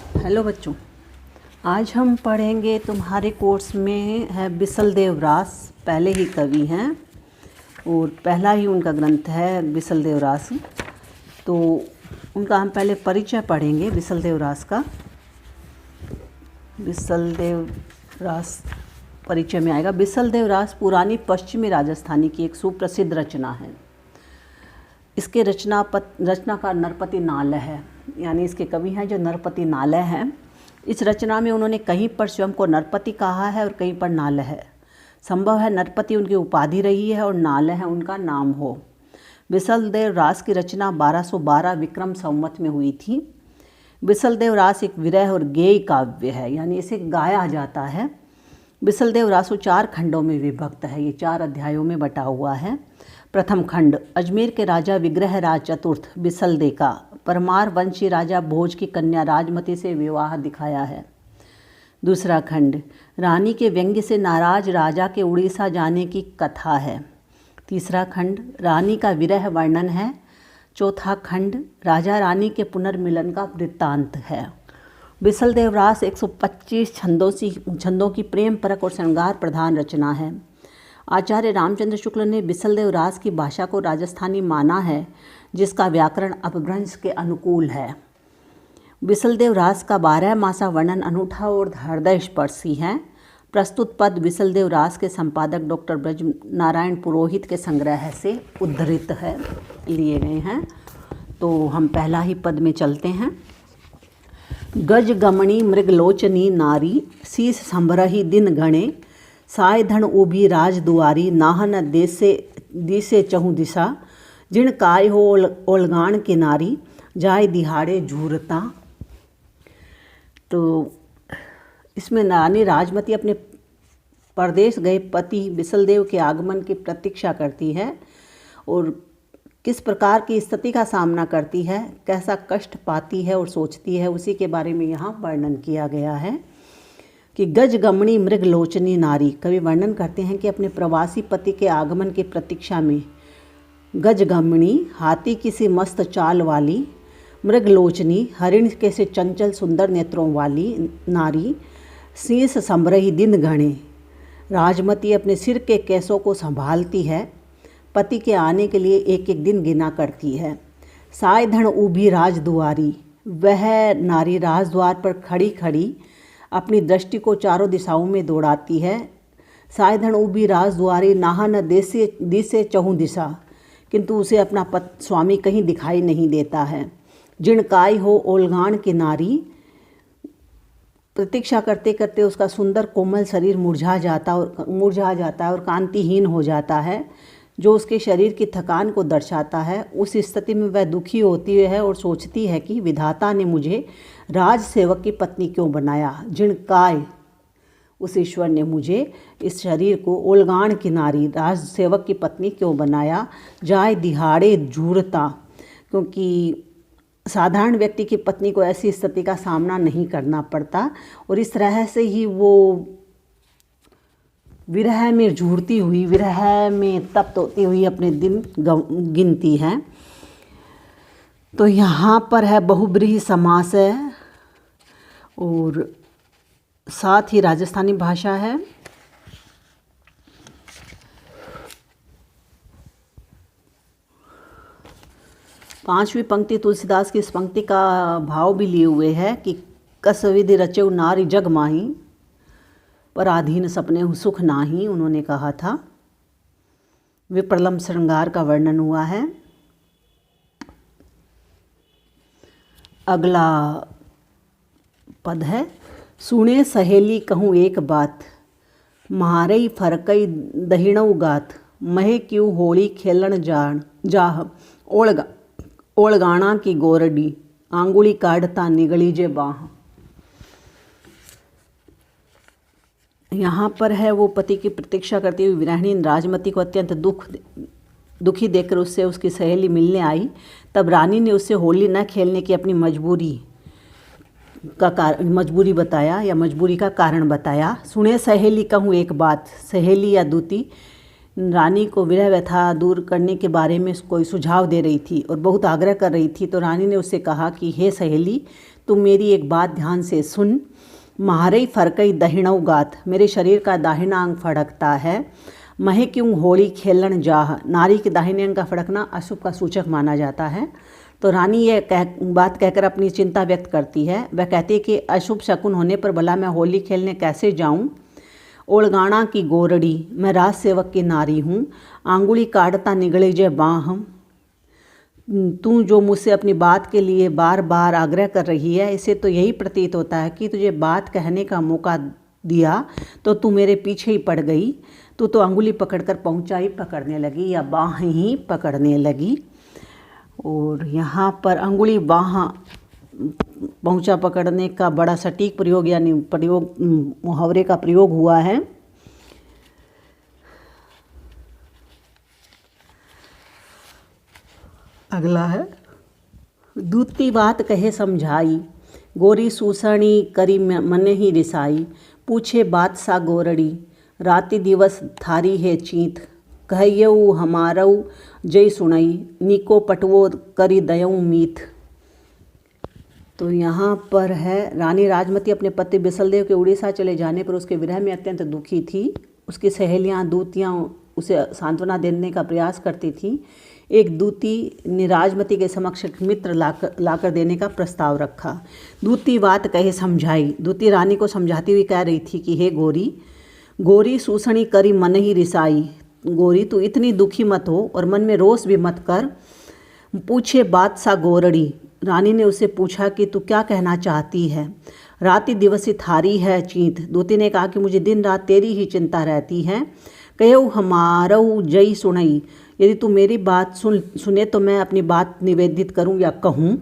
Hello बच्चों, आज हम पढ़ेंगे तुम्हारे कोर्स में है बिसलदेव रास। पहले ही कवि हैं और पहला ही उनका ग्रंथ है बिसलदेव रास। तो उनका हम पहले परिचय पढ़ेंगे बिसलदेव रास का। बिसलदेव रास परिचय में आएगा। बिसलदेव रास पुरानी पश्चिमी राजस्थानी की एक सुप्रसिद्ध रचना है। इसके रचनाकार नरपति नालय है, यानी इसके कवि हैं जो नरपति नालय हैं। इस रचना में उन्होंने कहीं पर स्वयं को नरपति कहा है और कहीं पर नालय है। संभव है नरपति उनकी उपाधि रही है और नालय है उनका नाम हो। बिसलदेव रास की रचना 1212 विक्रम संवत में हुई थी। बिसलदेव रास एक विरह और गेय काव्य है, यानी इसे गाया जाता है। बिसलदेव रास 4 खंडों में विभक्त है। ये 4 अध्यायों में बटा हुआ है। प्रथम खंड अजमेर के राजा विग्रहराज चतुर्थ बिसलदेव का परमार वंशी राजा भोज की कन्या राजमती से विवाह दिखाया है। दूसरा खंड रानी के व्यंग्य से नाराज राजा के उड़ीसा जाने की कथा है। तीसरा खंड रानी का विरह वर्णन है। चौथा खंड राजा रानी के पुनर्मिलन का वृत्तांत है। बिसलदेव रास 125 छंदों की प्रेम परक और श्रृंगार प्रधान रचना है। आचार्य रामचंद्र शुक्ल ने बिसलदेव रास की भाषा को राजस्थानी माना है, जिसका व्याकरण अपभ्रंश के अनुकूल है। बिसलदेव रास का 12 मासा वर्णन अनूठा और हृदय स्पर्शी है। प्रस्तुत पद बिसलदेव रास के संपादक डॉक्टर ब्रज नारायण पुरोहित के संग्रह से उद्धृत है, लिए गए हैं। तो हम पहला ही पद में चलते हैं। गज गमणी मृगलोचनी नारी, शीस संभरही दिन गणे, साय धन उभी राज दुआरी, नाहन दिसे चहु दिशा, जिण काय हो ओलगान किनारी, जाय दिहाड़े झूरता। तो इसमें रानी राजमती अपने परदेश गए पति बिसलदेव के आगमन की प्रतीक्षा करती है और किस प्रकार की स्थिति का सामना करती है, कैसा कष्ट पाती है और सोचती है, उसी के बारे में यहाँ वर्णन किया गया है कि गज गमणी मृगलोचनी नारी। कवि वर्णन करते हैं कि अपने प्रवासी पति के आगमन की प्रतीक्षा में गज गमणी हाथी की सी मस्त चाल वाली, मृगलोचनी हरिण के से चंचल सुंदर नेत्रों वाली नारी, शीस संभरही दिन गणे राजमती अपने सिर के केसों को संभालती है, पति के आने के लिए एक एक दिन गिना करती है। साय धन ऊभी राजदुआरी, वह नारी राजद्वार पर खड़ी खड़ी अपनी दृष्टि को चारों दिशाओं में दौड़ाती है। सायधन उभी राजद्वारी, नाहन दिसे चहु दिशा, किंतु उसे अपना स्वामी कहीं दिखाई नहीं देता है। जिण काय हो ओलगान की नारी, प्रतीक्षा करते करते उसका सुंदर कोमल शरीर मुरझा जाता है और कांतिहीन हो जाता है, जो उसके शरीर की थकान को दर्शाता है। उस स्थिति में वह दुखी होती है और सोचती है कि विधाता ने मुझे राज सेवक की पत्नी क्यों बनाया। जिण काय, उस ईश्वर ने मुझे इस शरीर को ओलगान की नारी राज सेवक की पत्नी क्यों बनाया। जाय दिहाड़े झूरता, क्योंकि साधारण व्यक्ति की पत्नी को ऐसी स्थिति का सामना नहीं करना पड़ता और इस तरह से ही वो विरह में झूरती हुई, विरह में तप्त होती हुई अपने दिन गिनती है। तो यहाँ पर है बहुब्रीहि समास है और साथ ही राजस्थानी भाषा है। पांचवी पंक्ति तुलसीदास की इस पंक्ति का भाव भी लिए हुए है कि कस विधि रचेउ नारी जग माही, पराधीन सपने सुख नाही, उन्होंने कहा था। विप्रलम श्रृंगार का वर्णन हुआ है। अगला पद है सुने सहेली कहूँ एक बात, म्हारई फरकई दहिणऊ गात, महे क्यों होली खेलन जाह, ओलगाना की गोरडी, आंगुली काढ़ता निगली जे बाह। यहाँ पर है वो पति की प्रतीक्षा करती हुई विरहिणी राजमती को अत्यंत दुखी देखकर उससे उसकी सहेली मिलने आई। तब रानी ने उससे होली न खेलने की अपनी मजबूरी बताया या मजबूरी का कारण बताया। सुने सहेली कहूँ एक बात, सहेली या दूती रानी को विरह व्यथा दूर करने के बारे में कोई सुझाव दे रही थी और बहुत आग्रह कर रही थी। तो रानी ने उससे कहा कि हे सहेली, तुम मेरी एक बात ध्यान से सुन। म्हारे फरकई दहिणव गात, मेरे शरीर का दाहिना अंग फड़कता है। महे क्यों होली खेलन जाह, नारी के दाहिने अंग का फड़कना अशुभ का सूचक माना जाता है। तो रानी ये बात कहकर अपनी चिंता व्यक्त करती है। वह कहती है कि अशुभ शकुन होने पर भला मैं होली खेलने कैसे जाऊं। ओलगाना की गोरड़ी, मैं राज सेवक की नारी हूँ। आंगुली काटता निगले जे बाह, तू जो मुझसे अपनी बात के लिए बार बार आग्रह कर रही है, इसे तो यही प्रतीत होता है कि तुझे बात कहने का मौका दिया तो तू मेरे पीछे ही पड़ गई। तू तो अंगुली पकड़कर पहुँचा ही पकड़ने लगी या बाह ही पकड़ने लगी। और यहाँ पर अंगुली बाह पहुँचा पकड़ने का बड़ा सटीक प्रयोग यानी मुहावरे का प्रयोग हुआ है। अगला है, दूती बात कहे समझाई, गोरी सूसणी करी मन ही रिसाई। पूछे बात सा गोरड़ी, राति दिवस थारी है चीत। कहयऊ हमारऊ जय सुनई, निको पटवो करी दयऊ मीत। तो यहाँ पर है, रानी राजमती अपने पति बिसलदेव के उड़ीसा चले जाने पर उसके विरह में अत्यंत दुखी थी। उसकी सहेलियाँ दूतियाँ उसे सांत्वना देने का प्रयास करती थीं। एक दूती ने राजमती के समक्ष एक मित्र लाकर देने का प्रस्ताव रखा। दूती बात कहे समझाई, दूती रानी को समझाती हुई कह रही थी कि हे गोरी, गोरी सूसणी करी मन ही रिसाई। गोरी, तू इतनी दुखी मत हो और मन में रोष भी मत कर। पूछे बात सा गोरड़ी, रानी ने उससे पूछा कि तू क्या कहना चाहती है। राति दिवसी थारी है चीत, दूती ने कहा कि मुझे दिन रात तेरी ही चिंता रहती है। कहो हमारऊ जय सुनई, यदि तू मेरी बात सुने तो मैं अपनी बात निवेदित करूं या कहूं।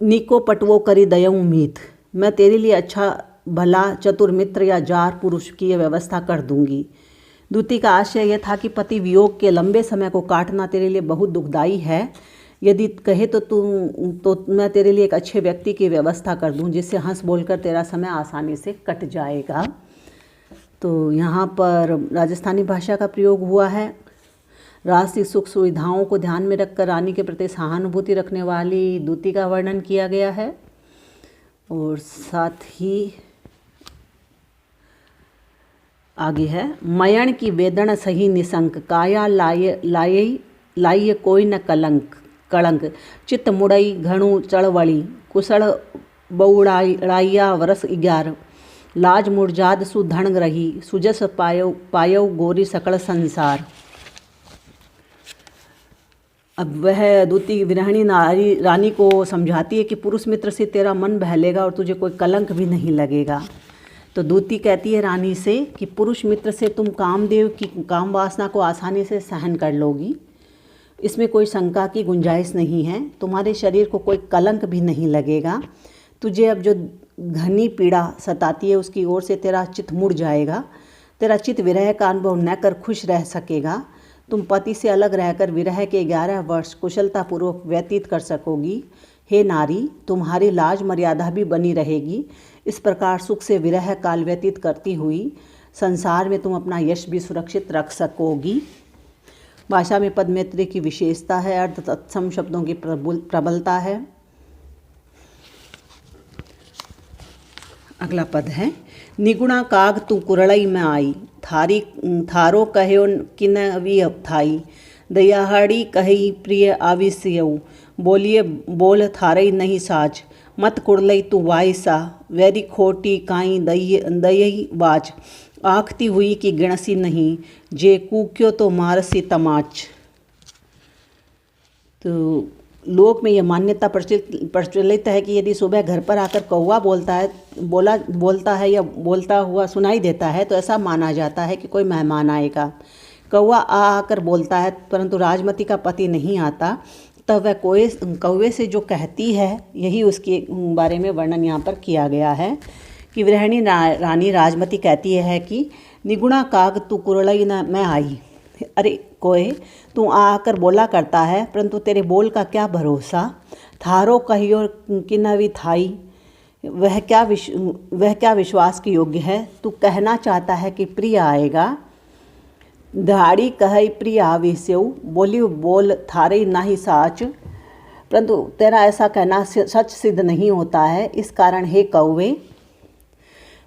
निको पटवो करी दयऊ मीत, मैं तेरे लिए अच्छा भला चतुर मित्र या जार पुरुष की व्यवस्था कर दूंगी। दूती का आशय यह था कि पति वियोग के लंबे समय को काटना तेरे लिए बहुत दुखदायी है। यदि कहे तो मैं तेरे लिए एक अच्छे व्यक्ति की व्यवस्था कर दूं जिससे हंस बोलकर तेरा समय आसानी से कट जाएगा। तो यहाँ पर राजस्थानी भाषा का प्रयोग हुआ है। राष्ट्रीय सुख सुविधाओं को ध्यान में रखकर रानी के प्रति सहानुभूति रखने वाली दूती का वर्णन किया गया है। और साथ ही आगे है, मयण की वेदन सही निशंक, काया लाय कोई न कलंक। चित्त मुड़ई घणु चढ़वड़ी, कुशल बउड़ाइया वरस 11। लाज मुरजाद सुधण रही, सुजस पायो गोरी सकल संसार। अब वह दूती विरहिणी रानी को समझाती है कि पुरुष मित्र से तेरा मन बहलेगा और तुझे कोई कलंक भी नहीं लगेगा। तो दूती कहती है रानी से कि पुरुष मित्र से तुम कामदेव की काम वासना को आसानी से सहन कर लोगी, इसमें कोई शंका की गुंजाइश नहीं है। तुम्हारे शरीर को कोई कलंक भी नहीं लगेगा। तुझे अब जो घनी पीड़ा सताती है उसकी ओर से तेरा चित्त मुड़ जाएगा। तेरा चित्त विरह का अनुभव न कर खुश रह सकेगा। तुम पति से अलग रहकर विरह के 11 वर्ष कुशलतापूर्वक व्यतीत कर सकोगी। हे नारी, तुम्हारी लाज मर्यादा भी बनी रहेगी। इस प्रकार सुख से विरह काल व्यतीत करती हुई संसार में तुम अपना यश भी सुरक्षित रख सकोगी। भाषा में पदमेत्री की विशेषता है, अर्थ तत्सम शब्दों की प्रबलता है। अगला पद है, निगुणा काग तू कुरड़ई में आई, थारो कहो किन वी थाई। दयाहाड़ी कही प्रिय आविस्यऊ, बोलिए बोल थारई नहीं साज। मत कुड़लई तू वायसा, वैरी खोटी काई दयई बाज। आखती हुई कि गिणसी नहीं, जे कूक्यो तो मारसी तमाच। तो लोक में यह मान्यता प्रचलित है कि यदि सुबह घर पर आकर कौवा बोलता है या बोलता हुआ सुनाई देता है तो ऐसा माना जाता है कि कोई मेहमान आएगा। कौवा आकर बोलता है परंतु राजमती का पति नहीं आता, तब वह कौवे से जो कहती है यही उसके बारे में वर्णन यहाँ पर किया गया है कि विरहिणी रानी राजमती कहती है कि निगुणा काग तू कुरड़ई न मैं आई। अरे कोए, तू आकर बोला करता है परंतु तेरे बोल का क्या भरोसा। थारो कहियो किनवी थाई, वह क्या विश्वास के योग्य है। तू कहना चाहता है कि प्रिय आएगा। दहाड़ी कहई प्रिय आवेश्यऊ, बोली बोल थारे नाही साच। परंतु तेरा ऐसा कहना सच सिद्ध नहीं होता है। इस कारण हे कौवे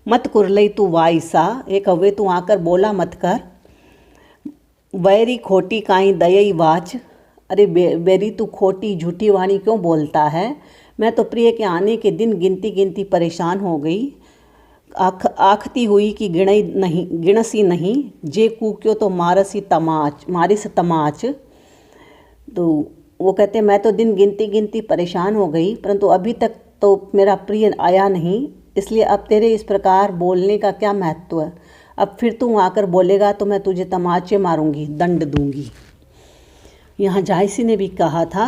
मत कुरलई तू वाइसा, हे कौवे तू आकर बोला मत कर। बैरी खोटी काई दयई वाच, अरे बेरी तू खोटी झूठी वाणी क्यों बोलता है। मैं तो प्रिय के आने के दिन गिनती गिनती परेशान हो गई। आखती हुई कि गिणसी नहीं, जे कूक्यो तो मारिस तमाच। तो वो कहते मैं तो दिन गिनती गिनती परेशान हो गई, परंतु अभी तक तो मेरा प्रिय आया नहीं, इसलिए अब तेरे इस प्रकार बोलने का क्या महत्व है। अब फिर तू आकर बोलेगा तो मैं तुझे तमाचे मारूंगी, दंड दूंगी। यहाँ जायसी ने भी कहा था,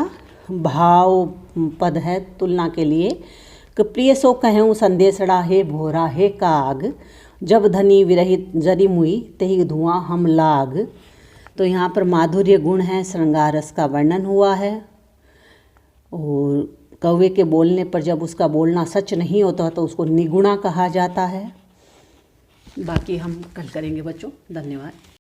भाव पद है तुलना के लिए, कि प्रिय सो कहूँ संदेशड़ा, हे भोरा हे काग, जब धनी विरहित जरी मुई, तेही धुआं हम लाग। तो यहाँ पर माधुर्य गुण है, श्रृंगार रस का वर्णन हुआ है। और कौवे के बोलने पर जब उसका बोलना सच नहीं होता तो उसको निगुणा कहा जाता है। बाकी हम कल करेंगे बच्चों। धन्यवाद।